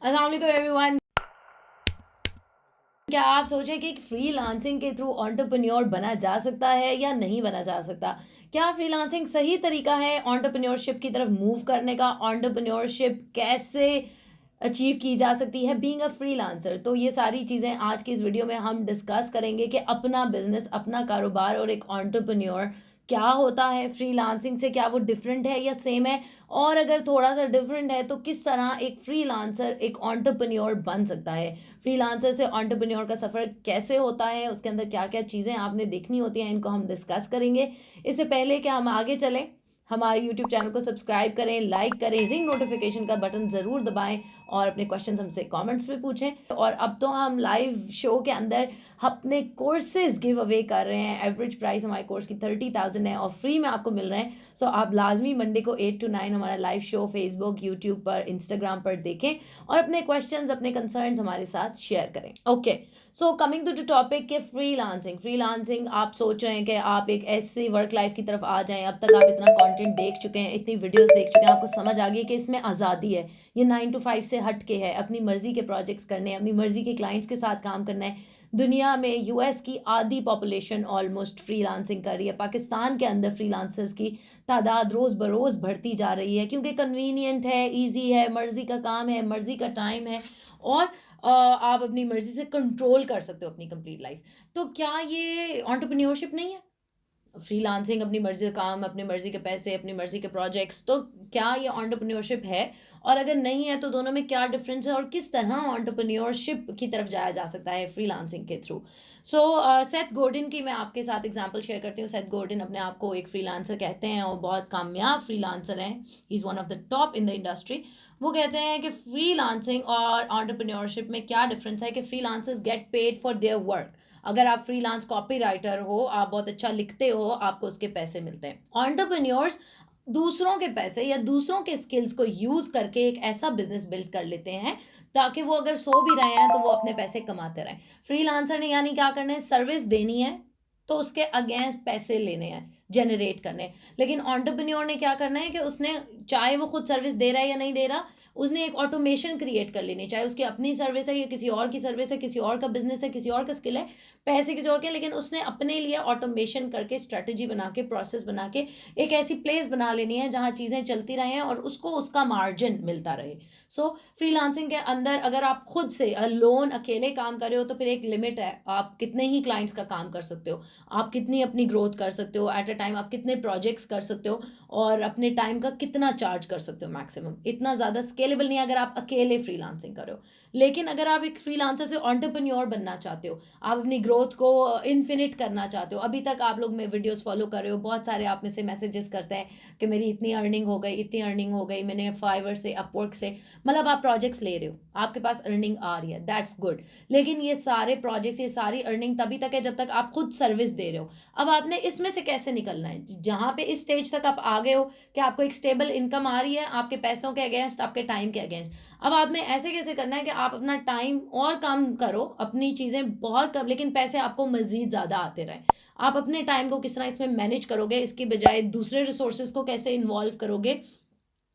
अस्सलाम वालेकुम एवरीवन। क्या आप सोचें कि फ्रीलांसिंग के थ्रू एंटरप्रेन्योर बना जा सकता है या नहीं बना जा सकता? क्या फ्रीलांसिंग सही तरीका है एंटरप्रेन्योरशिप की तरफ मूव करने का? एंटरप्रेन्योरशिप कैसे अचीव की जा सकती है बीइंग अ फ्रीलांसर? तो ये सारी चीज़ें आज की इस वीडियो में हम डिस्कस करेंगे कि अपना बिजनेस, अपना कारोबार और एक एंटरप्रेन्योर क्या होता है, फ्रीलांसिंग से क्या वो डिफरेंट है या सेम है, और अगर थोड़ा सा डिफरेंट है तो किस तरह एक फ्रीलांसर एक एंटरप्रेन्योर बन सकता है। फ्रीलांसर से एंटरप्रेन्योर का सफ़र कैसे होता है, उसके अंदर क्या क्या चीज़ें आपने देखनी होती हैं, इनको हम डिस्कस करेंगे। इससे पहले कि हम आगे चलें, हमारे यूट्यूब चैनल को सब्सक्राइब करें, लाइक करें, रिंग नोटिफिकेशन का बटन ज़रूर दबाएं और अपने क्वेश्चंस हमसे कमेंट्स में पूछें। और अब तो हम लाइव शो के अंदर अपने कोर्सेज गिव अवे कर रहे हैं। एवरेज प्राइस हमारे कोर्स की 30,000 है और फ्री में आपको मिल रहे हैं। सो आप लाजमी मंडे को 8 to 9 हमारा लाइव शो फेसबुक, यूट्यूब पर, इंस्टाग्राम पर देखें और अपने क्वेश्चंस, अपने कंसर्न्स हमारे साथ शेयर करें। Okay, so coming to the topic के फ्रीलांसिंग आप सोच रहे हैं कि आप एक ऐसी वर्क लाइफ की तरफ आ जाएं। अब तक आप इतना कंटेंट देख चुके हैं, इतनी वीडियोस देख चुके हैं, आपको समझ आ गई कि इसमें आज़ादी है। ये 9 to 5 से हट के है, अपनी मर्जी के प्रोजेक्ट्स करने हैं, अपनी मर्जी के क्लाइंट्स के साथ काम करना है। दुनिया में यूएस की आधी पॉपुलेशन ऑलमोस्ट फ्रीलांसिंग कर रही है। पाकिस्तान के अंदर फ्रीलांसर्स की तादाद रोज़ बरोज़ बढ़ती जा रही है क्योंकि कन्वीनियंट है, इजी है, मर्जी का काम है, मर्जी का टाइम है और आप अपनी मर्जी से कंट्रोल कर सकते हो अपनी कंप्लीट लाइफ। तो क्या ये एंटरप्रेन्योरशिप नहीं है? फ्रीलांसिंग, अपनी मर्जी का काम, अपनी मर्जी के पैसे, अपनी मर्जी के प्रोजेक्ट्स, तो क्या ये एंटरप्रेन्योरशिप है? और अगर नहीं है तो दोनों में क्या डिफरेंस है और किस तरह एंटरप्रेन्योरशिप की तरफ जाया जा सकता है फ्रीलांसिंग के थ्रू? सो सेथ गोर्डन की मैं आपके साथ एग्जांपल शेयर करती हूँ। सेथ गोर्डन अपने आप को एक फ्रीलांसर कहते हैं और बहुत कामयाब फ्रीलांसर हैं। He is one of the top in the industry. वो कहते हैं कि फ्रीलांसिंग और एंटरप्रेन्योरशिप में क्या डिफरेंस है कि freelancers get paid for their work. अगर आप फ्रीलांस कॉपीराइटर हो, आप बहुत अच्छा लिखते हो, आपको उसके पैसे मिलते हैं। एंटरप्रेन्योर्स दूसरों के पैसे या दूसरों के स्किल्स को यूज करके एक ऐसा बिजनेस बिल्ड कर लेते हैं ताकि वो अगर सो भी रहे हैं तो वो अपने पैसे कमाते रहें। फ्रीलांसर ने यानी क्या करना है, सर्विस देनी है तो उसके अगेंस्ट पैसे लेने हैं, जनरेट करने हैं। लेकिन एंटरप्रेन्योर ने क्या करना है कि उसने, चाहे वो खुद सर्विस दे रहा है या नहीं दे रहा, उसने एक ऑटोमेशन क्रिएट कर लेनी, चाहे उसकी अपनी सर्विस है या किसी और की सर्विस है, किसी और का बिजनेस है, किसी और का स्किल है, पैसे किसी और के, लेकिन उसने अपने लिए ऑटोमेशन करके, स्ट्रेटजी बना के, प्रोसेस बना के एक ऐसी प्लेस बना लेनी है जहाँ चीज़ें चलती रहें और उसको उसका मार्जिन मिलता रहे। सो फ्रीलांसिंग के अंदर अगर आप खुद से लोन अकेले काम कर रहे हो तो फिर एक लिमिट है, आप कितने ही क्लाइंट्स का काम कर सकते हो, आप कितनी अपनी ग्रोथ कर सकते हो एट अ टाइम, आप कितने प्रोजेक्ट्स कर सकते हो और अपने टाइम का कितना चार्ज कर सकते हो मैक्सिमम। इतना ज़्यादा स्केलेबल नहीं है अगर आप अकेले फ्रीलांसिंग कर रहे हो। लेकिन अगर आप एक फ्रीलांसर से एंटरप्रेन्योर बनना चाहते हो, आप अपनी ग्रोथ को इन्फिनिट करना चाहते हो, अभी तक आप लोग मेरे वीडियोस फॉलो कर रहे हो, बहुत सारे आप में से मैसेजेस करते हैं कि मेरी इतनी अर्निंग हो गई, इतनी अर्निंग हो गई, मैंने फाइवर से, अपवर्क से, मतलब आप प्रोजेक्ट्स ले रहे हो, आपके पास अर्निंग आ रही है, दैट्स गुड। लेकिन ये सारे प्रोजेक्ट्स, ये सारी अर्निंग तभी तक है जब तक आप खुद सर्विस दे रहे हो। अब आपने इसमें से कैसे निकलना है? जहाँ पे इस स्टेज तक आप आ गए हो कि आपको एक स्टेबल इनकम आ रही है आपके पैसों के अगेंस्ट, आपके टाइम के अगेंस्ट, अब आपने ऐसे कैसे करना है कि आप अपना टाइम और कम करो, अपनी चीज़ें बहुत कम, लेकिन पैसे आपको मज़ीद ज़्यादा आते रहें। आप अपने टाइम को किस तरह इसमें मैनेज करोगे, इसकी बजाय दूसरे रिसोर्सेज को कैसे इन्वॉल्व करोगे।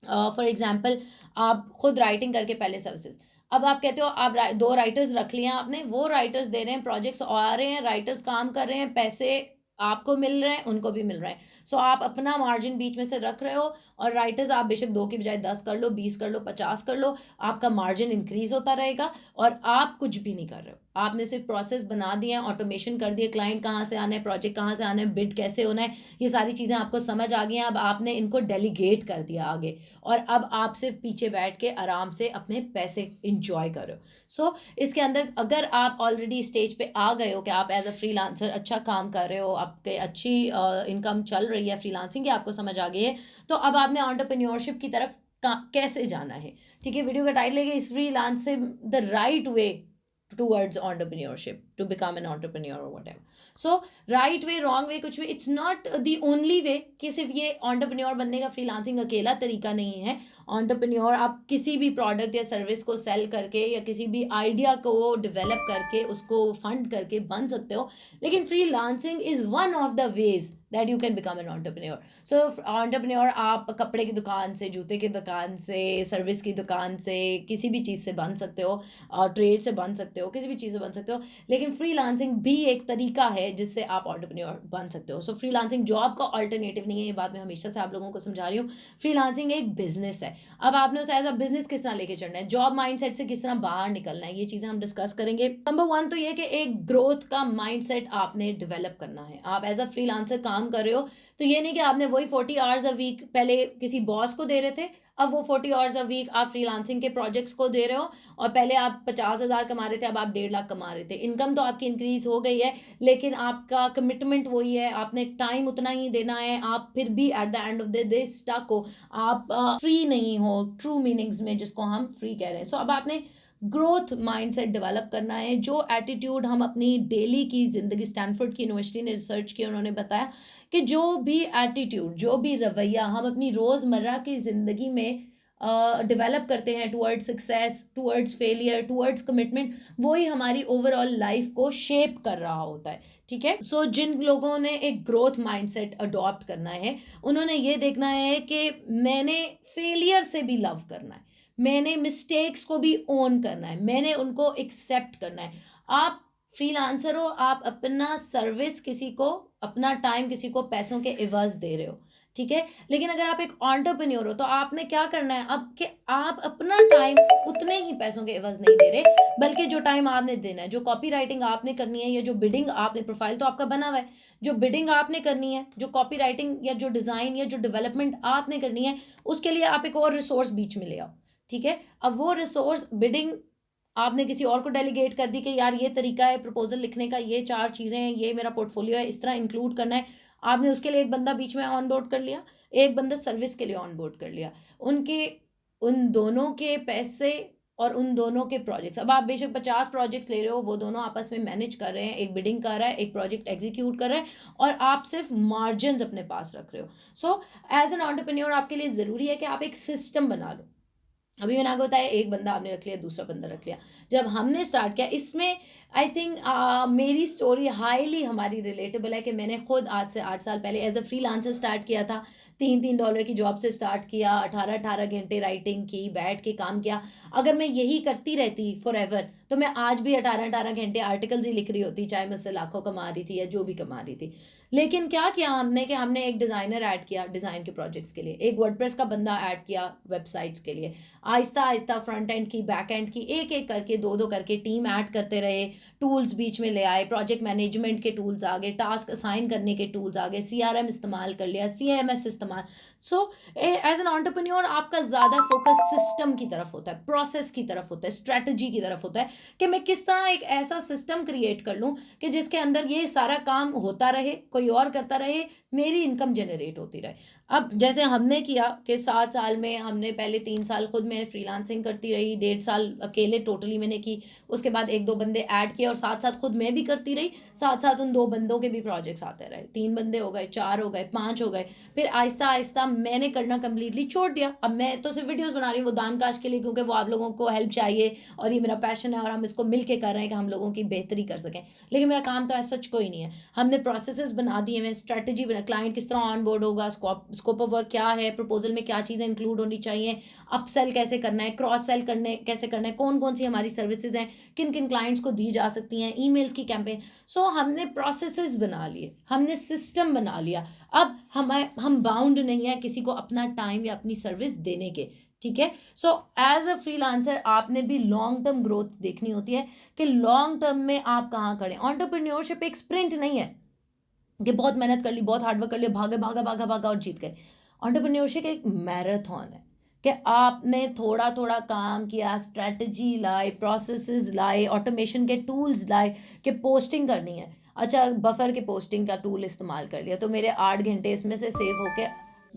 फॉर एग्जाम्पल, आप खुद राइटिंग करके पहले सर्विसेज, अब आप कहते हो आप दो राइटर्स रख लिया आपने, वो राइटर्स दे रहे हैं, प्रोजेक्ट्स आ रहे हैं, राइटर्स काम कर रहे हैं, पैसे आपको मिल रहे हैं, उनको भी मिल रहे हैं। सो आप अपना मार्जिन बीच में से रख रहे हो और राइटर्स आप बेशक 2 की बजाय 10 कर लो, 20 कर लो, 50 कर लो, आपका मार्जिन इंक्रीज होता रहेगा और आप कुछ भी नहीं कर रहे हो। आपने सिर्फ प्रोसेस बना दिया, ऑटोमेशन कर दिया, क्लाइंट कहाँ से आना है, प्रोजेक्ट कहाँ से आना है, बिड कैसे होना है, ये सारी चीज़ें आपको समझ आ गई हैं। अब आपने इनको डेलीगेट कर दिया आगे और अब आप सिर्फ पीछे बैठ के आराम से अपने पैसे इंजॉय करो। सो इसके अंदर अगर आप ऑलरेडी स्टेज पे आ गए हो कि आप एज अ फ्रीलांसर अच्छा काम कर रहे हो, आपके अच्छी इनकम चल रही है फ्रीलांसिंग की, आपको समझ आ गई है, तो अब आपने एंटरप्रेन्योरशिप की तरफ कैसे जाना है। ठीक है, वीडियो का टाइटल है इस freelancing the right way towards entrepreneurship. to become an entrepreneur or whatever. So right way wrong way कुछ भी, it's not the only way कि सिर्फ ये entrepreneur बनने का freelancing अकेला तरीका नहीं है. entrepreneur आप किसी भी प्रोडक्ट या सर्विस को सेल करके या किसी भी आइडिया को डेवलप करके उसको फंड करके बन सकते हो, लेकिन freelancing is one of the ways that you can become an entrepreneur. So entrepreneur आप कपड़े की दुकान से, जूते की दुकान से, सर्विस की दुकान से, किसी भी चीज़ से बन सकते हो, और ट्रेड से बन सकते हो, किसी भी चीज़ से बन सकते हो, लेकिन फ्रीलांसिंग भी एक तरीका है जिससे आप एंटरप्रेन्योर बन सकते हो. सो फ्रीलांसिंग जॉब का अल्टरनेटिव नहीं है, ये बात मैं हमेशा से आप लोगों को समझा रही हूँ. फ्रीलांसिंग एक बिजनेस है. अब आपने उसे एज अ बिजनेस किस तरह लेके चलना है, जॉब माइंडसेट से किस तरह बाहर निकलना है, ये चीज़ें हम डिस्कस करेंगे. नंबर 1 तो ये कि एक ग्रोथ का माइंडसेट आपने डेवलप करना है. आप एज अ फ्रीलांसर काम कर रहे हो तो ये नहीं कि आपने वही 40 आवर्स अ वीक पहले किसी बॉस को दे रहे थे, अब वो 40 आवर्स अ वीक आप फ्रीलांसिंग के प्रोजेक्ट्स को दे रहे हो, और पहले आप 50,000 कमा रहे थे, अब आप 1.5 लाख कमा रहे थे. इनकम तो आपकी इंक्रीज हो गई है, लेकिन आपका कमिटमेंट वही है, आपने टाइम उतना ही देना है. आप फिर भी at the end of the day stuck हो, आप फ्री नहीं हो ट्रू मीनिंग्स में, जिसको हम फ्री कह रहे हैं. सो अब आपने ग्रोथ माइंडसेट डेवलप करना है. जो एटीट्यूड हम अपनी डेली की ज़िंदगी, स्टैनफोर्ड की यूनिवर्सिटी ने रिसर्च किया, उन्होंने बताया कि जो भी एटीट्यूड, जो भी रवैया हम अपनी रोज़मर्रा की ज़िंदगी में डेवलप करते हैं towards success, towards failure, towards commitment, वही हमारी ओवरऑल लाइफ को शेप कर रहा होता है. ठीक है. सो जिन लोगों ने एक ग्रोथ माइंडसेट अडॉप्ट करना है, उन्होंने ये देखना है कि मैंने फेलियर से भी लव करना है, मैंने मिस्टेक्स को भी ओन करना है, मैंने उनको एक्सेप्ट करना है. आप फ्रीलांसर हो, आप अपना सर्विस किसी को, अपना टाइम किसी को पैसों के एवज दे रहे हो. ठीक है. लेकिन अगर आप एक एंटरप्रेन्योर हो तो आपने क्या करना है अब, कि आप अपना टाइम उतने ही पैसों के एवज नहीं दे रहे, बल्कि जो टाइम आपने देना है, जो कॉपी राइटिंग आपने करनी है, या जो बिडिंग आपने, प्रोफाइल तो आपका बना हुआ है, जो बिडिंग आपने करनी है, जो कॉपी राइटिंग या जो डिज़ाइन या जो डेवलपमेंट आपने करनी है, उसके लिए आप एक और रिसोर्स बीच में ले आओ. ठीक है. अब वो रिसोर्स बिडिंग आपने किसी और को डेलीगेट कर दी कि यार ये तरीका है प्रपोजल लिखने का, ये 4 चीज़ें हैं, ये मेरा पोर्टफोलियो है, इस तरह इंक्लूड करना है. आपने उसके लिए एक बंदा बीच में ऑन बोर्ड कर लिया, एक बंदा सर्विस के लिए ऑन बोर्ड कर लिया. उनके, उन दोनों के पैसे और उन दोनों के प्रोजेक्ट्स, अब आप बेशक 50 प्रोजेक्ट्स ले रहे हो, वो दोनों आपस में मैनेज कर रहे हैं, एक बिडिंग कर रहा है, एक प्रोजेक्ट एग्जीक्यूट कर रहा है, और आप सिर्फ मार्जिन अपने पास रख रहे हो. सो एज एन एंटरप्रेन्योर आपके लिए ज़रूरी है कि आप एक सिस्टम बना लो. अभी मैंने आपको बताया, एक बंदा आपने रख लिया, दूसरा बंदा रख लिया. जब हमने स्टार्ट किया इसमें, आई थिंक मेरी स्टोरी हाईली हमारी रिलेटेबल है कि मैंने खुद आज से 8 साल पहले एज अ फ्रीलांसर स्टार्ट किया था. $3 की जॉब से स्टार्ट किया, 18 घंटे राइटिंग की, बैठ के काम किया. अगर मैं यही करती रहती फॉर एवर तो मैं आज भी 18 घंटे आर्टिकल्स ही लिख रही होती, चाहे मुझसे लाखों कमा रही थी या जो भी कमा रही थी. लेकिन क्या किया हमने कि हमने एक डिज़ाइनर ऐड किया डिज़ाइन के प्रोजेक्ट्स के लिए, एक वर्डप्रेस का बंदा ऐड किया वेबसाइट्स के लिए. आहिस्ता आहिस्ता फ्रंट एंड की, बैक एंड की, एक एक करके, दो करके टीम ऐड करते रहे. टूल्स बीच में ले आए, प्रोजेक्ट मैनेजमेंट के टूल्स आ गए, टास्क असाइन करने के टूल्स आ गए, CRM इस्तेमाल कर लिया, CMS इस्तेमाल. सो एज एन एंटरप्रेन्योर आपका ज़्यादा फोकस सिस्टम की तरफ होता है, प्रोसेस की तरफ होता है, स्ट्रेटजी की तरफ होता है, कि मैं किस तरह एक ऐसा सिस्टम क्रिएट कर लूँ कि जिसके अंदर ये सारा काम होता रहे, कोई और करता रहे, मेरी इनकम जनरेट होती रहे. अब जैसे हमने किया कि 7 साल में हमने पहले 3 साल खुद मैं फ्रीलांसिंग करती रही, 1.5 साल अकेले टोटली मैंने की, उसके बाद 1-2 बंदे ऐड किए, और साथ साथ खुद मैं भी करती रही, साथ साथ उन 2 बंदों के भी प्रोजेक्ट्स आते रहे. 3 बंदे हो गए, 4 हो गए, 5 हो गए. फिर आहिस्ता आहिस्ता मैंने करना कम्प्लीटली छोड़ दिया. अब मैं तो सिर्फ वीडियोज़ बना रही हूँ वो दान काश के लिए, क्योंकि वो आप लोगों को हेल्प चाहिए और ये मेरा पैशन है, और हम इसको मिल के कर रहे हैं कि हम लोगों की बेहतरी कर सकें. लेकिन मेरा काम तो ऐसा सच कोई नहीं है. हमने प्रोसेसेस बना दिए हैं, स्ट्रेटजी बना, क्लाइंट किस तरह ऑन बोर्ड होगा, स्कोप ऑफ वर्क क्या है, प्रपोजल में क्या चीज़ें इंक्लूड होनी चाहिए, अपसेल कैसे करना है, क्रॉस सेल करने कैसे करना है, कौन कौन सी हमारी सर्विसेज हैं, किन किन क्लाइंट्स को दी जा सकती हैं, ईमेल्स की कैंपेन. सो हमने प्रोसेसेस बना लिए, हमने सिस्टम बना लिया. अब हम बाउंड नहीं है किसी को अपना टाइम या अपनी सर्विस देने के. ठीक है. सो एज अ फ्रीलांसर आपने भी लॉन्ग टर्म ग्रोथ देखनी होती है कि लॉन्ग टर्म में आप कहाँ खड़े. एंटरप्रेन्योरशिप एक स्प्रिंट नहीं है कि बहुत मेहनत कर ली, बहुत हार्डवर्क कर लिया, भागे भागा भागा भागा और जीत गए. एंटरप्रेन्योरशिप एक मैराथन है कि आपने थोड़ा थोड़ा काम किया, स्ट्रेटजी लाए, प्रोसेसेस लाए, ऑटोमेशन के टूल्स लाए, कि पोस्टिंग करनी है, अच्छा बफर के पोस्टिंग का टूल इस्तेमाल कर लिया तो मेरे 8 घंटे इसमें से सेव होके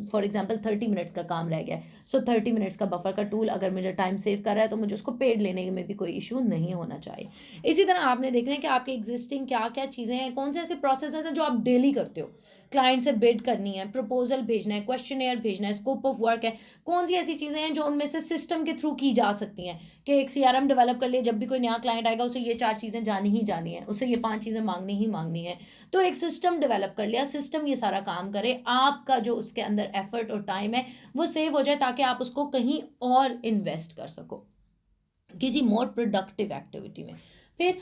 फॉर एग्जांपल 30 मिनट्स का काम रह गया है, सो 30 मिनट्स का बफर का टूल अगर मुझे टाइम सेव कर रहा है तो मुझे उसको पेड लेने में भी कोई इशू नहीं होना चाहिए। इसी तरह आपने देखना है कि आपके एग्जिस्टिंग क्या क्या चीज़ें हैं, कौन से ऐसे प्रोसेसेस हैं जो आप डेली करते हो। क्लाइंट से बिड करनी है, प्रपोजल भेजना है, क्वेश्चनेयर भेजना है, स्कोप ऑफ वर्क है, कौन सी ऐसी चीज़ें हैं जो उनमें से सिस्टम के थ्रू की जा सकती हैं कि एक सीआरएम डेवलप कर लिए, जब भी कोई नया क्लाइंट आएगा उसे ये 4 चीज़ें जानी ही जानी है, उसे ये 5 चीज़ें मांगनी ही मांगनी है। तो एक सिस्टम डेवलप कर लिया, सिस्टम ये सारा काम करे, आपका जो उसके अंदर एफर्ट और टाइम है वो सेव हो जाए ताकि आप उसको कहीं और इन्वेस्ट कर सको किसी मोर प्रोडक्टिव एक्टिविटी में। फिर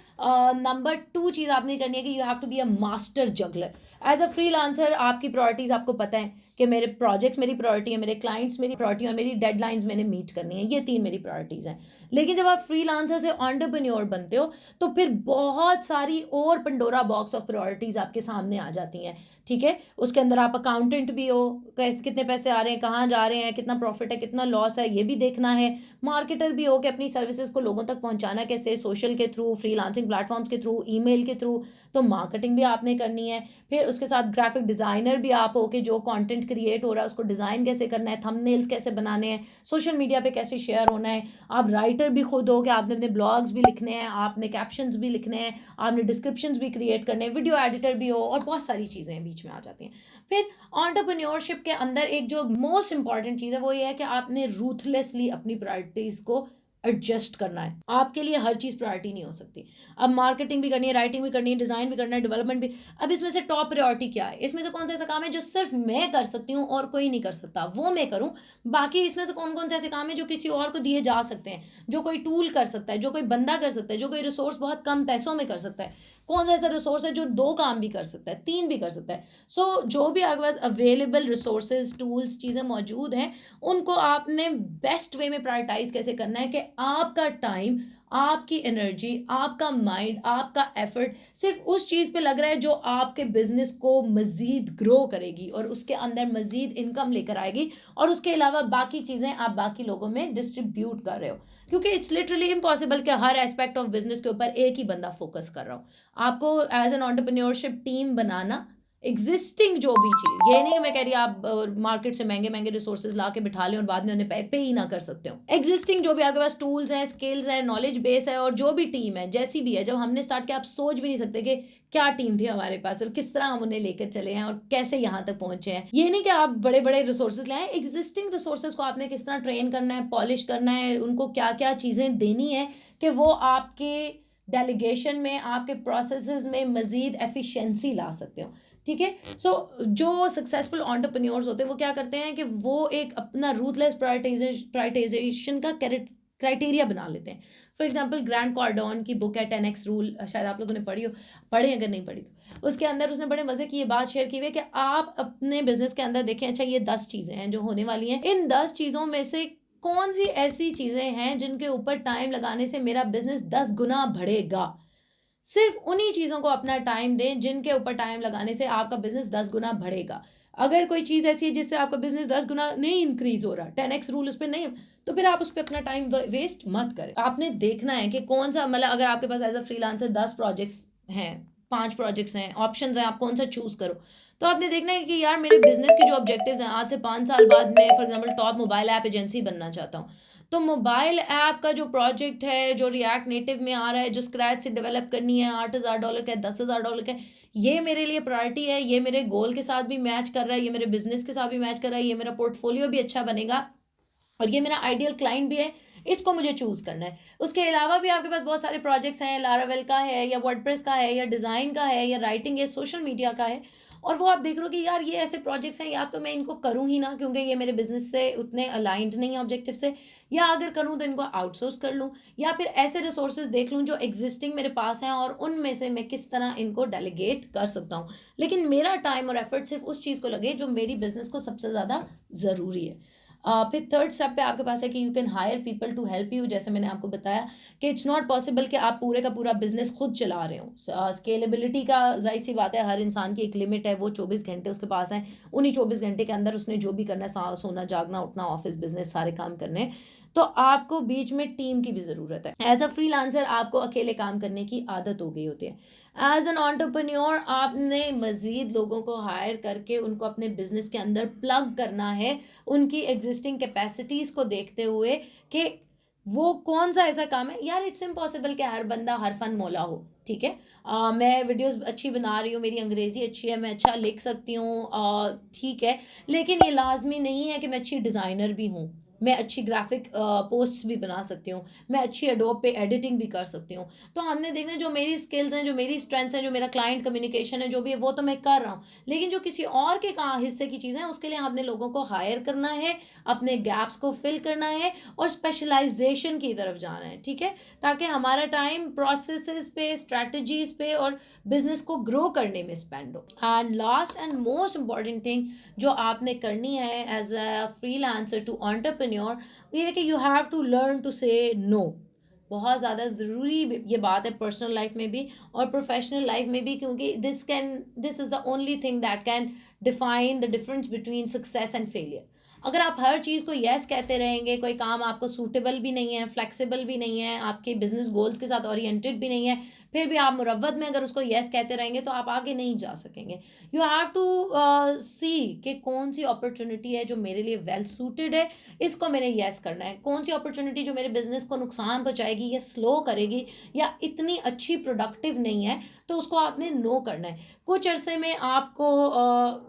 नंबर 2 चीज़ आपने करनी है कि you have to be a master juggler. As a freelancer आपकी प्रायोरिटीज़ आपको पता है कि मेरे प्रोजेक्ट्स मेरी प्रायोरिटी है, मेरे क्लाइंट्स मेरी प्रायोरिटी और मेरी डेडलाइंस मैंने मीट करनी है, ये 3 मेरी प्रायोरिटीज़ हैं। लेकिन जब आप फ्रीलांसर से एंटरप्रेन्योर बनते हो तो फिर बहुत सारी और पंडोरा बॉक्स ऑफ प्रायोरिटीज़ आपके सामने आ जाती हैं, ठीक है। उसके अंदर आप अकाउंटेंट भी हो, कैसे कितने पैसे आ रहे हैं, कहाँ जा रहे हैं, कितना प्रॉफिट है, कितना लॉस है, ये भी देखना है। मार्केटर भी हो कि अपनी सर्विसेज को लोगों तक पहुंचाना कैसे, सोशल के थ्रू, फ्रीलांसिंग प्लेटफॉर्म्स के थ्रू, ईमेल के थ्रू, तो मार्केटिंग भी आपने करनी है। फिर उसके साथ ग्राफिक डिज़ाइनर भी आप हो कि जो कंटेंट क्रिएट हो रहा है उसको डिज़ाइन कैसे करना है, थंबनेल्स कैसे बनाने हैं, सोशल मीडिया पे कैसे शेयर होना है। आप राइटर भी खुद हो कि आपने अपने ब्लॉग्स भी लिखने हैं, आपने कैप्शंस भी लिखने हैं, आपने डिस्क्रिप्शंस भी क्रिएट करने हैं, वीडियो एडिटर भी हो, और बहुत सारी चीज़ें बीच में आ जाती हैं। फिर एंटरप्रेन्योरशिप के अंदर एक जो मोस्ट इंपॉर्टेंट चीज़ है वो ये है कि आपने रूथलेसली अपनी प्रायोरिटीज़ को एडजस्ट करना है। आपके लिए हर चीज़ प्रायोरिटी नहीं हो सकती। अब मार्केटिंग भी करनी है, राइटिंग भी करनी है, डिज़ाइन भी करना है, डेवलपमेंट भी। अब इसमें से टॉप प्रायोरिटी क्या है, इसमें से कौन सा ऐसा काम है जो सिर्फ मैं कर सकती हूँ और कोई नहीं कर सकता, वो मैं करूँ। बाकी इसमें से कौन कौन से ऐसे काम है जो किसी और को दिए जा सकते हैं, जो कोई टूल कर सकता है, जो कोई बंदा कर सकता है, जो कोई रिसोर्स बहुत कम पैसों में कर सकता है। कौन सा ऐसा रिसोर्स है जो 2 काम भी कर सकता है, 3 भी कर सकता है। सो जो भी आपके पास अवेलेबल रिसोर्सेज, टूल्स, चीज़ें मौजूद हैं, उनको आपने बेस्ट वे में प्रायोरिटाइज कैसे करना है कि आपका टाइम, आपकी एनर्जी, आपका माइंड, आपका एफर्ट सिर्फ उस चीज़ पे लग रहा है जो आपके बिजनेस को मज़ीद ग्रो करेगी और उसके अंदर मज़ीद इनकम लेकर आएगी, और उसके अलावा बाकी चीज़ें आप बाकी लोगों में डिस्ट्रीब्यूट कर रहे हो। क्योंकि इट्स लिटरली इम्पॉसिबल कि हर एस्पेक्ट ऑफ बिजनेस के ऊपर एक ही बंदा फोकस कर रहा हो। आपको एज एन एंटरप्रेन्योरशिप टीम बनाना, एग्जिस्टिंग जो भी चीज़, ये नहीं मैं कह रही आप मार्केट से महंगे महंगे रिसोर्सेज ला के बिठा लें और बाद में उन्हें पे ही ना कर सकते हो। एग्जिस्टिंग जो भी आपके पास टूल्स हैं, स्किल्स हैं, नॉलेज बेस है, और जो भी टीम है जैसी भी है, जब हमने स्टार्ट किया आप सोच भी नहीं सकते कि क्या टीम थी हमारे पास और किस तरह हम उन्हें लेकर चले हैं और कैसे यहाँ तक पहुंचे हैं। ये नहीं कि आप बड़े बड़े रिसोर्सेज लाएं, एग्जिस्टिंग रिसोर्सेज को आपने किस तरह ट्रेन करना है, पॉलिश करना है, उनको क्या क्या चीज़ें देनी है कि वो आपके डेलीगेशन में, आपके प्रोसेसेस में मज़ीद एफिशिएंसी ला सकते हो, ठीक है। सो जो सक्सेसफुल एंटरप्रेन्योर्स होते हैं वो क्या करते हैं कि वो एक अपना रूथलेस प्रायोरिटाइजेशन का क्राइटेरिया बना लेते हैं। फॉर एग्जांपल ग्रैंड कार्डोन की बुक है 10x रूल, शायद आप लोगों ने पढ़ी हो, पढ़े अगर नहीं पढ़ी तो उसके अंदर उसने बड़े मज़े की ये बात शेयर की हुई है कि आप अपने बिजनेस के अंदर देखें, अच्छा ये 10 चीज़ें हैं जो होने वाली हैं, इन 10 चीज़ों में से कौन सी ऐसी चीज़ें हैं जिनके ऊपर टाइम लगाने से मेरा बिजनेस 10 गुना बढ़ेगा। सिर्फ उन्हीं चीज़ों को अपना टाइम दें जिनके ऊपर टाइम लगाने से आपका बिजनेस 10 गुना बढ़ेगा। अगर कोई चीज़ ऐसी है जिससे आपका बिजनेस 10 गुना नहीं इंक्रीज हो रहा, 10x रूल उस पर नहीं, तो फिर आप उस पर अपना टाइम वेस्ट मत करें। आपने देखना है कि कौन सा, मतलब अगर आपके पास एज अ फ्रीलांसर 10 प्रोजेक्ट्स हैं, 5 प्रोजेक्ट्स हैं, ऑप्शंस हैं, आप कौन सा चूज करो। तो आपने देखना है कि यार मेरे बिजनेस के जो ऑब्जेक्टिव्स हैं, आज से 5 साल बाद मैं for example top mobile app agency बनना चाहता हूँ, तो मोबाइल ऐप का जो प्रोजेक्ट है, जो रिएक्ट नेटिव में आ रहा है, जो स्क्रैच से डेवलप करनी है, $8,000 का है, $10,000 का है, ये मेरे लिए प्रायोरिटी है, ये मेरे गोल के साथ भी मैच कर रहा है, ये मेरे बिजनेस के साथ भी मैच कर रहा है, ये मेरा पोर्टफोलियो भी अच्छा बनेगा और ये मेरा आइडियल क्लाइंट भी है, इसको मुझे चूज़ करना है। उसके अलावा भी आपके पास बहुत सारे प्रोजेक्ट्स हैं, लारावेल का है या वर्डप्रेस का है या डिज़ाइन का है या राइटिंग है, सोशल मीडिया का है, और वो आप देख रहे हो कि यार ये ऐसे प्रोजेक्ट्स हैं, या तो मैं इनको करूँ ही ना क्योंकि ये मेरे बिजनेस से उतने अलाइंड नहीं है ऑब्जेक्टिव से, या अगर करूँ तो इनको आउटसोर्स कर लूँ, या फिर ऐसे रिसोर्सेज देख लूँ जो एग्जिस्टिंग मेरे पास हैं और उनमें से मैं किस तरह इनको डेलीगेट कर सकता हूँ, लेकिन मेरा टाइम और एफर्ट सिर्फ उस चीज़ को लगे जो मेरी बिजनेस को सबसे ज़्यादा ज़रूरी है। फिर थर्ड स्टेप पे आपके पास है कि you can hire people to help you. जैसे मैंने आपको बताया कि इट्स नॉट पॉसिबल कि आप पूरे का पूरा बिजनेस खुद चला रहे हो। स्केलेबिलिटी का जाहिर सी बात है, हर इंसान की एक लिमिट है, वो 24 घंटे उसके पास हैं, उन्हीं 24 घंटे के अंदर उसने जो भी करना है, सोना जागना उठना, ऑफिस बिजनेस सारे काम करने हैं, तो आपको बीच में टीम की भी ज़रूरत है। एज अ फ्रीलांसर आपको अकेले काम करने की आदत हो गई होती है। एज एन एंटरप्रेन्योर आपने मज़ीद लोगों को हायर करके उनको अपने बिजनेस के अंदर प्लग करना है, उनकी एग्जिस्टिंग कैपेसिटीज़ को देखते हुए कि वो कौन सा ऐसा काम है। यार इट्स इम्पॉसिबल कि हर बंदा हर फन मौला हो, ठीक है। मैं वीडियोस अच्छी बना रही हूँ, मेरी अंग्रेज़ी अच्छी है, मैं अच्छा लिख सकती हूँ, ठीक है, लेकिन ये लाजमी नहीं है कि मैं अच्छी डिज़ाइनर भी हूँ। मैं अच्छी ग्राफिक पोस्ट्स भी बना सकती हूँ, मैं अच्छी एडोब पे एडिटिंग भी कर सकती हूँ। तो हमने देखना जो मेरी स्किल्स हैं, जो मेरी स्ट्रेंथ्स हैं, जो मेरा क्लाइंट कम्युनिकेशन है, जो भी है वो तो मैं कर रहा हूँ, लेकिन जो किसी और के कहाँ हिस्से की चीज़ें हैं उसके लिए हमने लोगों को हायर करना है, अपने गैप्स को फिल करना है और स्पेशलाइजेशन की तरफ जाना है, ठीक है, ताकि हमारा टाइम प्रोसेसेस पे, स्ट्रैटेजीज पे और बिजनेस को ग्रो करने में स्पेंड हो। And last and most important thing जो आपने करनी है as a freelancer to entrepreneur, ये है कि you have to learn to say no. बहुत ज़्यादा ज़रूरी ये बात है पर्सनल लाइफ में भी और प्रोफेशनल लाइफ में भी, क्योंकि this is the only thing that can define the difference between success and failure. अगर आप हर चीज़ को यस कहते रहेंगे, कोई काम आपको सूटेबल भी नहीं है, फ्लेक्सिबल भी नहीं है, आपके बिजनेस गोल्स के साथ ओरिएंटेड भी नहीं है, फिर भी आप मुरव्वत में अगर उसको यस कहते रहेंगे तो आप आगे नहीं जा सकेंगे। यू हैव टू सी कि कौन सी अपॉर्चुनिटी है जो मेरे लिए वेल सूटेड है, इसको मैंने यस करना है। कौन सी अपॉर्चुनिटी जो मेरे बिजनेस को नुकसान पहुंचाएगी या स्लो करेगी या इतनी अच्छी प्रोडक्टिव नहीं है, तो उसको आपने नो करना है। कुछ अरसे में आपको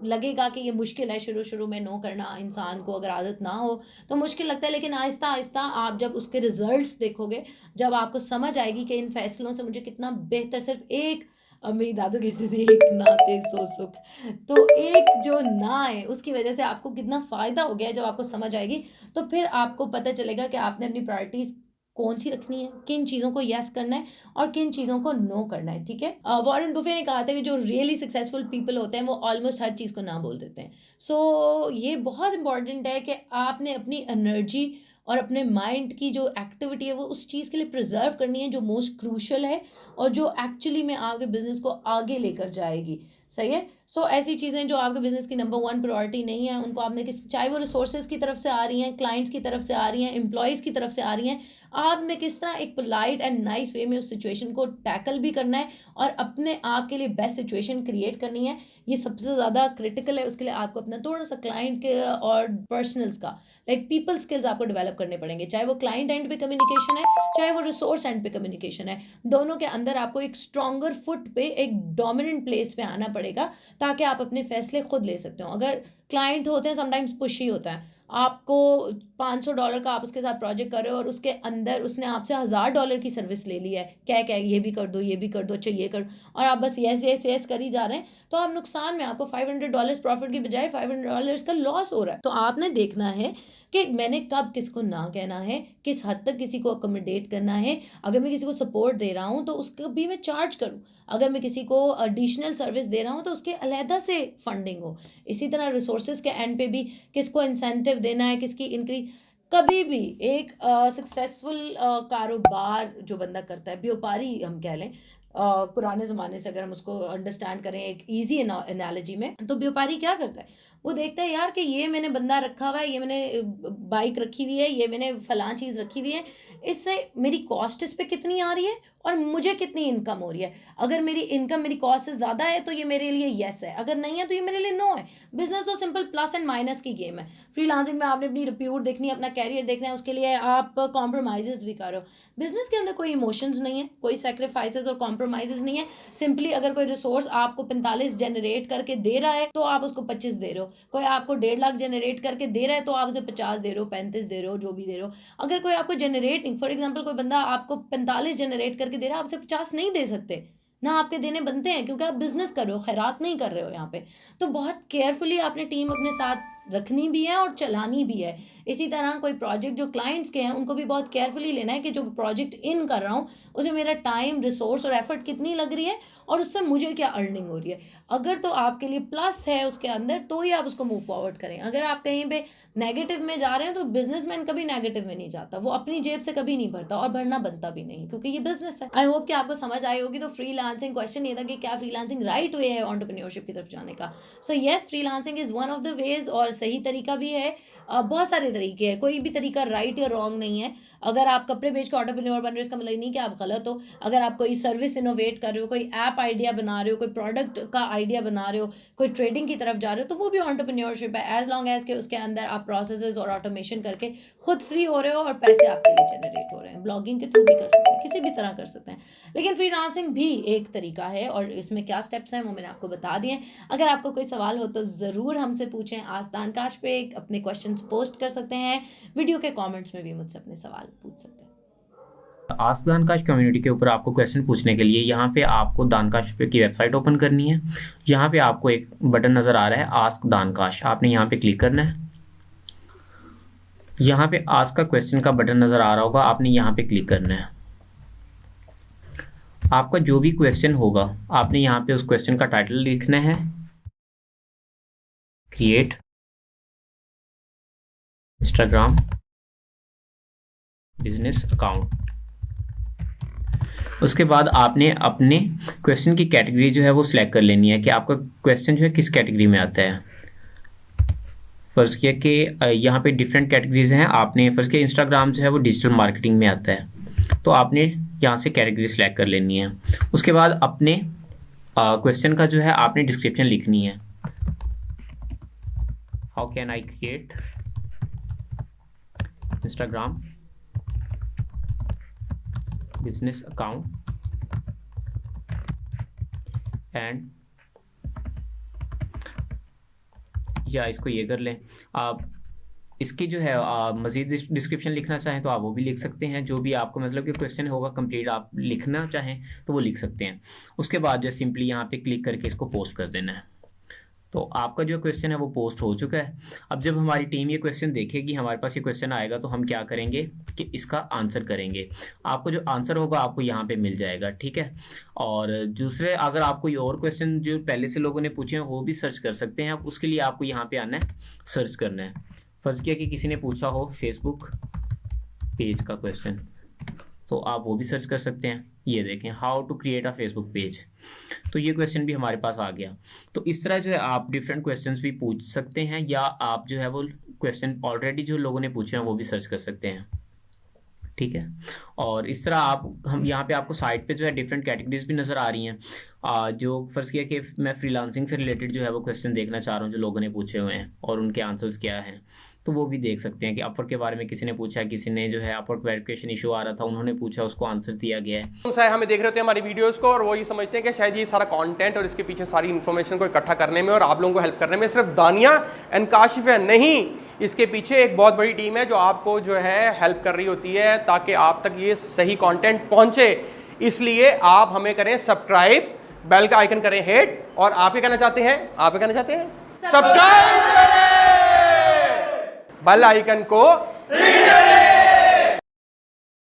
लगेगा कि ये मुश्किल है, शुरू शुरू में नो करना इंसान को अगर आदत ना हो तो मुश्किल लगता है, लेकिन आहिस्ता आहिस्ता आप जब उसके रिजल्ट्स देखोगे, जब आपको समझ आएगी कि इन फैसलों से मुझे कितना बेहतर, सिर्फ एक मेरी दादू कहती थी एक नाते सो सुख, तो एक जो ना है उसकी वजह से आपको कितना फ़ायदा हो गया है, जब आपको समझ आएगी तो फिर आपको पता चलेगा कि आपने अपनी प्रायोरिटीज़ कौन सी रखनी है, किन चीज़ों को यस करना है और किन चीज़ों को नो करना है, ठीक है। वॉरेन बुफे ने कहा था कि जो रियली सक्सेसफुल पीपल होते हैं वो ऑलमोस्ट हर चीज़ को ना बोल देते हैं। सो ये बहुत इंपॉर्टेंट है कि आपने अपनी एनर्जी और अपने माइंड की जो एक्टिविटी है वो उस चीज़ के लिए प्रिजर्व करनी है जो मोस्ट क्रूशल है और जो एक्चुअली में आपके बिजनेस को आगे लेकर जाएगी। सही है। सो ऐसी चीज़ें जो आपके बिजनेस की नंबर वन प्रायोरिटी नहीं है, उनको आपने किस, चाहे वो रिसोर्सेज की तरफ से आ रही हैं, क्लाइंट्स की तरफ से आ रही हैं, एम्प्लॉयज़ की तरफ से आ रही हैं, आपने किस तरह एक पोलाइट एंड नाइस वे में उस सिचुएशन को टैकल भी करना है और अपने आप के लिए बेस्ट सिचुएशन क्रिएट करनी है। ये सबसे ज़्यादा क्रिटिकल है। उसके लिए आपको अपना थोड़ा सा क्लाइंट के और पर्सनल्स का लाइक पीपल स्किल्स आपको डेवलप करने पड़ेंगे, चाहे वो क्लाइंट एंड पे कम्युनिकेशन है, चाहे वो रिसोर्स एंड पे कम्युनिकेशन है। दोनों के अंदर आपको एक स्ट्रॉन्गर फुट पे, एक डोमिनेंट प्लेस पे आना पड़ेगा ताकि आप अपने फैसले खुद ले सकते हो। अगर क्लाइंट होते हैं समटाइम्स पुशी होता है, आपको $500 का आप उसके साथ प्रोजेक्ट कर रहे हो और उसके अंदर उसने आपसे $1000 की सर्विस ले ली है, क्या क्या ये भी कर दो, ये भी कर दो, अच्छा ये कर, और आप बस यस यस यस कर ही जा रहे हैं, तो आप नुकसान में, आपको $500 प्रॉफिट की बजाय $500 का लॉस हो रहा है। तो आपने देखना है कि मैंने कब किसको ना कहना है, किस हद तक किसी को अकोमोडेट करना है। अगर मैं किसी को सपोर्ट दे रहा हूँ तो उसको भी मैं चार्ज करूँ, अगर मैं किसी को एडिशनल सर्विस दे रहा हूँ तो उसके अलहदा से फंडिंग हो। इसी तरह रिसोर्सेज के एंड पे भी किसको इंसेंटिव देना है, किसकी इंक्रीज। कभी भी एक सक्सेसफुल कारोबार जो बंदा करता है, व्यापारी हम कह लें, पुराने ज़माने से अगर हम उसको अंडरस्टैंड करें एक ईजी एनालॉजी में, तो व्यापारी क्या करता है, वो देखता है यार कि ये मैंने बंदा रखा हुआ है, ये मैंने बाइक रखी हुई है, ये मैंने फलां चीज़ रखी हुई है, इससे मेरी कॉस्ट इस पे कितनी आ रही है और मुझे कितनी इनकम हो रही है। अगर मेरी इनकम मेरी कॉस्ट से ज़्यादा है तो ये मेरे लिए यस है, अगर नहीं है तो ये मेरे लिए नो है। बिजनेस तो सिंपल प्लस एंड माइनस की गेम है। फ्रीलांसिंग में आपने अपनी रिप्यूट देखनी है, अपना कैरियर देखना है, उसके लिए आप कॉम्प्रोमाइज़ भी कर रहे हो। बिजनेस के अंदर कोई इमोशंस नहीं है, कोई सेक्रीफाइसेस और कॉम्प्रोमाइज़ नहीं है। सिंपली अगर कोई रिसोर्स आपको 45 जनरेट करके दे रहा है तो आप उसको 25 दे रहे हो, कोई आपको 1.5 लाख जनरेट करके दे रहा है तो आप उसे 50 दे रहे हो, 35 दे रहे हो, जो भी दे रहे हो। अगर कोई आपको जनरेट, फॉर एग्जाम्पल कोई बंदा आपको 45 जनरेट करके दे रहा है, आप उसे 50 नहीं दे सकते ना, आपके देने बनते हैं, क्योंकि आप बिजनेस कर रहे हो, खैरात नहीं कर रहे हो यहाँ पे। तो बहुत केयरफुली आपने टीम अपने साथ रखनी भी है और चलानी भी है। इसी तरह कोई प्रोजेक्ट जो क्लाइंट्स के हैं उनको भी बहुत केयरफुली लेना है कि जो प्रोजेक्ट इन कर रहा हूँ उसमें मेरा टाइम, रिसोर्स और एफर्ट कितनी लग रही है और उससे मुझे क्या अर्निंग हो रही है। अगर तो आपके लिए प्लस है उसके अंदर तो ही आप उसको मूव फॉरवर्ड करें। अगर आप कहीं पे नेगेटिव में जा रहे हैं तो बिजनेसमैन कभी नेगेटिव में नहीं जाता, वो अपनी जेब से कभी नहीं भरता और भरना बनता भी नहीं, क्योंकि ये बिजनेस है। आई होप कि आपको समझ आई होगी। तो फ्रीलांसिंग, क्वेश्चन ये था कि क्या फ्रीलांसिंग राइट वे है एंटरप्रेन्योरशिप की तरफ जाने का। So yes, freelancing is one of the ways और सही तरीका भी है, बहुत सारे तरीके हैं, कोई भी तरीका राइट या रॉन्ग नहीं है। अगर आप कपड़े बेच के एंटरप्रेन्योर बन रहे हो इसका मतलब नहीं कि आप गलत हो। अगर आप कोई सर्विस इनोवेट कर रहे हो, कोई ऐप आइडिया बना रहे हो, कोई प्रोडक्ट का आइडिया बना रहे हो, कोई ट्रेडिंग की तरफ जा रहे हो, तो वो भी एंटरप्रेन्योरशिप है, एज लॉन्ग एज के उसके अंदर आप प्रोसेसेस और ऑटोमेशन करके खुद फ्री हो रहे हो और पैसे आपके लिए जनरेट हो रहे हैं। ब्लॉगिंग के थ्रू भी कर सकते हैं, किसी भी तरह कर सकते हैं, लेकिन फ्रीलांसिंग भी एक तरीका है और इसमें क्या स्टेप्स हैं वो मैंने आपको बता दिए। अगर आपको कोई सवाल हो तो ज़रूर हमसे पूछें। आस्तान काश पे अपने क्वेश्चंस पोस्ट कर सकते हैं, वीडियो के कमेंट्स में भी मुझसे अपने सवाल पूछ सकते हैं। आस्क दानकाश कम्युनिटी के ऊपर आपको क्वेश्चन पूछने के लिए यहाँ पे आपको दानकाश की वेबसाइट ओपन करनी है। यहाँ पे आपको एक बटन नज़र आ रहा है आस्क दानकाश, आपने यहाँ पे क्लिक करना है। यहाँ पे आस्क का क्वेश्चन का बटन नज़र आ रहा होगा, आपने यहाँ पे क्लिक करना है। आपका जो भी क्वेश्चन होगा आपने यहाँ पे उस क्वेश्चन का टाइटल लिखना है, क्रिएट इंस्टाग्राम बिजनेस अकाउंट। उसके बाद आपने अपने क्वेश्चन की कैटेगरी जो है वो सिलेक्ट कर लेनी है कि आपका क्वेश्चन जो है किस कैटेगरी में आता है। फ़र्ज़ किया कि यहाँ पे डिफरेंट कैटेगरीज हैं, आपने फ़र्ज़ किया इंस्टाग्राम जो है वो डिजिटल मार्केटिंग में आता है, तो आपने यहाँ से कैटेगरी सिलेक्ट कर लेनी है। उसके बाद अपने क्वेश्चन का जो है आपने डिस्क्रिप्शन लिखनी है। How can I create Instagram business account and, या इसको ये कर लें आप। इसकी जो है मज़ीद डिस्क्रिप्शन लिखना चाहें तो आप वो भी लिख सकते हैं, जो भी आपको मतलब कि क्वेश्चन होगा कंप्लीट आप लिखना चाहें तो वो लिख सकते हैं। उसके बाद जो सिंपली यहाँ पे क्लिक करके इसको पोस्ट कर देना है। तो आपका जो क्वेश्चन है वो पोस्ट हो चुका है। अब जब हमारी टीम ये क्वेश्चन देखेगी, हमारे पास ये क्वेश्चन आएगा, तो हम क्या करेंगे कि इसका आंसर करेंगे। आपको जो आंसर होगा आपको यहाँ पे मिल जाएगा, ठीक है। और दूसरे अगर आप कोई और क्वेश्चन जो पहले से लोगों ने पूछे हैं वो भी सर्च कर सकते हैं। उसके लिए आपको यहाँ पे आना है, सर्च करना है। फर्ज किया कि किसी ने पूछा हो फेसबुक पेज का क्वेश्चन, तो आप वो भी सर्च कर सकते हैं। ये देखें, how to create a Facebook page, तो ये क्वेश्चन भी हमारे पास आ गया। तो इस तरह जो है आप डिफरेंट क्वेश्चंस भी पूछ सकते हैं, या आप जो है वो क्वेश्चन ऑलरेडी जो लोगों ने पूछे हैं वो भी सर्च कर सकते हैं, ठीक है। और इस तरह हम यहाँ पे आपको साइट पे जो है डिफरेंट कैटेगरीज भी नज़र आ रही हैं। जो फ़र्ज़ किया कि मैं फ्रीलांसिंग से रिलेटेड जो है वो क्वेश्चन देखना चाह रहा हूँ जो लोगों ने पूछे हुए हैं और उनके आंसर्स क्या हैं, तो वो भी देख सकते हैं कि अपवर्क के बारे में किसी ने पूछा, किसी ने जो है अपवर्क वेरिफिकेशन इशू आ रहा था उन्होंने पूछा, उसको आंसर दिया गया है। शायद हमें देख रहे होते हैं हमारी वीडियोस को और वो ये समझते हैं कि शायद ये सारा कंटेंट और इसके पीछे सारी इन्फॉर्मेशन को इकट्ठा करने में और आप लोगों को हेल्प करने में सिर्फ दानिया एंड काशिफ है, नहीं, इसके पीछे एक बहुत बड़ी टीम है जो आपको जो है हेल्प कर रही होती है ताकि आप तक ये सही कंटेंट पहुंचे। इसलिए आप हमें करें सब्सक्राइब, बेल का आइकन करें हिट, और आप क्या कहना चाहते हैं? आप क्या कहना चाहते हैं? सब्सक्राइब करें, बेल आइकन को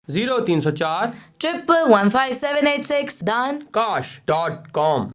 0304 1115786 दानकाश.com।